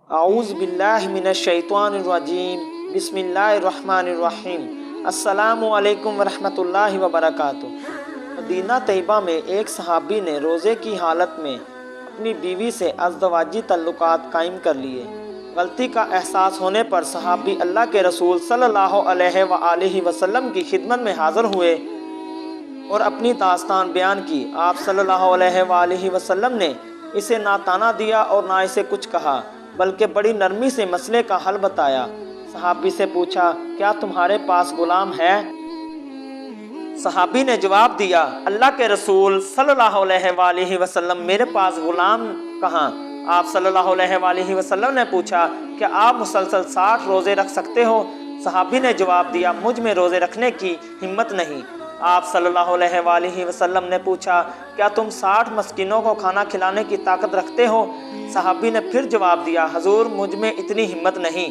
اعوذ باللہ من الشیطان الرجیم بسم اللہ الرحمن الرحیم السلام علیکم ورحمۃ اللہ وبرکاتہ۔ مدینہ طیبہ میں ایک صحابی نے روزے کی حالت میں اپنی بیوی سے ازدواجی تعلقات قائم کر لیے۔ غلطی کا احساس ہونے پر صحابی اللہ کے رسول صلی اللہ علیہ وآلہ وسلم کی خدمت میں حاضر ہوئے اور اپنی داستان بیان کی۔ آپ صلی اللہ علیہ وآلہ وسلم نے اسے نہ تانا دیا اور نہ اسے کچھ کہا، بلکہ بڑی نرمی سے مسئلے کا حل بتایا۔ صحابی سے پوچھا، کیا تمہارے پاس غلام ہے؟ صحابی نے جواب دیا، اللہ کے رسول صلی اللہ علیہ وآلہ وسلم میرے پاس غلام کہاں؟ آپ صلی اللہ علیہ وآلہ وسلم نے پوچھا، کیا آپ مسلسل 60 روزے رکھ سکتے ہو؟ صحابی نے جواب دیا، مجھ میں روزے رکھنے کی ہمت نہیں۔ آپ صلی اللہ علیہ وآلہ وسلم نے پوچھا، کیا تم 60 مسکینوں کو کھانا کھلانے کی طاقت رکھتے ہو؟ صحابی نے پھر جواب دیا، حضور مجھ میں اتنی ہمت نہیں۔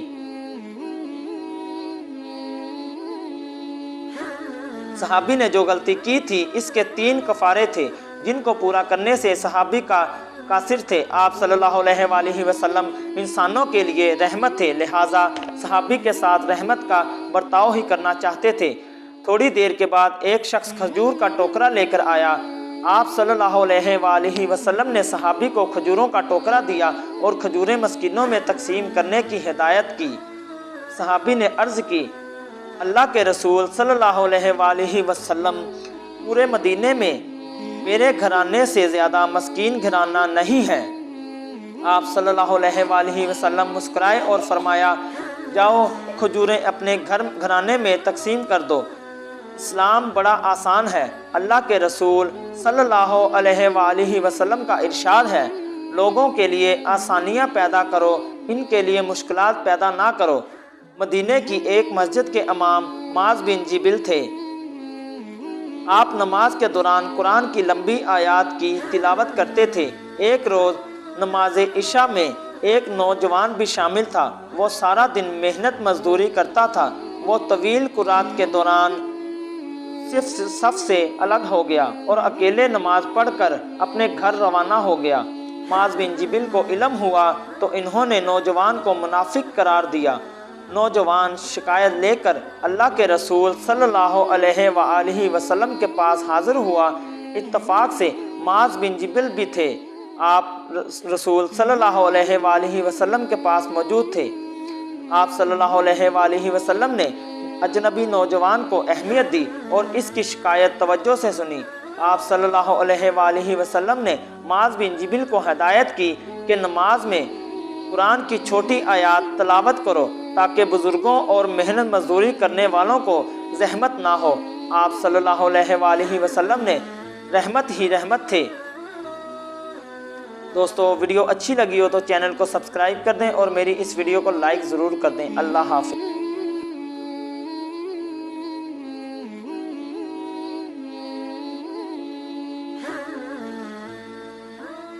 صحابی نے جو غلطی کی تھی اس کے 3 کفارے تھے جن کو پورا کرنے سے صحابی کا قاصر تھے۔ آپ صلی اللہ علیہ وآلہ وسلم انسانوں کے لیے رحمت تھے، لہٰذا صحابی کے ساتھ رحمت کا برتاؤ ہی کرنا چاہتے تھے۔ تھوڑی دیر کے بعد ایک شخص کھجور کا ٹوکرا لے کر آیا۔ آپ صلی اللہ علیہ وآلہ وسلم نے صحابی کو کھجوروں کا ٹوکرا دیا اور کھجوریں مسکینوں میں تقسیم کرنے کی ہدایت کی۔ صحابی نے عرض کی، اللہ کے رسول صلی اللہ علیہ وآلہ وسلم، پورے مدینے میں میرے گھرانے سے زیادہ مسکین گھرانہ نہیں ہے۔ آپ صلی اللہ علیہ وآلہ وسلم مسکرائے اور فرمایا، جاؤ کھجوریں اپنے گھرانے میں تقسیم کر دو۔ اسلام بڑا آسان ہے۔ اللہ کے رسول صلی اللہ علیہ وآلہ وسلم کا ارشاد ہے، لوگوں کے لیے آسانیاں پیدا کرو، ان کے لیے مشکلات پیدا نہ کرو۔ مدینے کی ایک مسجد کے امام معاذ بن جبل تھے۔ آپ نماز کے دوران قرآن کی لمبی آیات کی تلاوت کرتے تھے۔ ایک روز نماز عشاء میں ایک نوجوان بھی شامل تھا۔ وہ سارا دن محنت مزدوری کرتا تھا۔ وہ طویل قرات کے دوران صف سے الگ ہو گیا اور اکیلے نماز پڑھ کر اپنے گھر روانہ ہو گیا۔ معاذ بن جبل کو علم ہوا تو انہوں نے نوجوان کو منافق قرار دیا۔ نوجوان شکایت لے کر اللہ کے رسول صلی اللہ علیہ وآلہ وسلم کے پاس حاضر ہوا۔ اتفاق سے معاذ بن جبل بھی تھے۔ آپ رسول صلی اللہ علیہ وآلہ وسلم کے پاس موجود تھے۔ آپ صلی اللہ علیہ وآلہ وسلم نے اجنبی نوجوان کو اہمیت دی اور اس کی شکایت توجہ سے سنی۔ آپ صلی اللہ علیہ وآلہ وسلم نے معاذ بن جبل کو ہدایت کی کہ نماز میں قرآن کی چھوٹی آیات تلاوت کرو تاکہ بزرگوں اور محنت مزدوری کرنے والوں کو زحمت نہ ہو۔ آپ صلی اللہ علیہ وآلہ وسلم نے رحمت ہی رحمت تھے۔ دوستو ویڈیو اچھی لگی ہو تو چینل کو سبسکرائب کر دیں اور میری اس ویڈیو کو لائک ضرور کر دیں۔ اللہ حافظ۔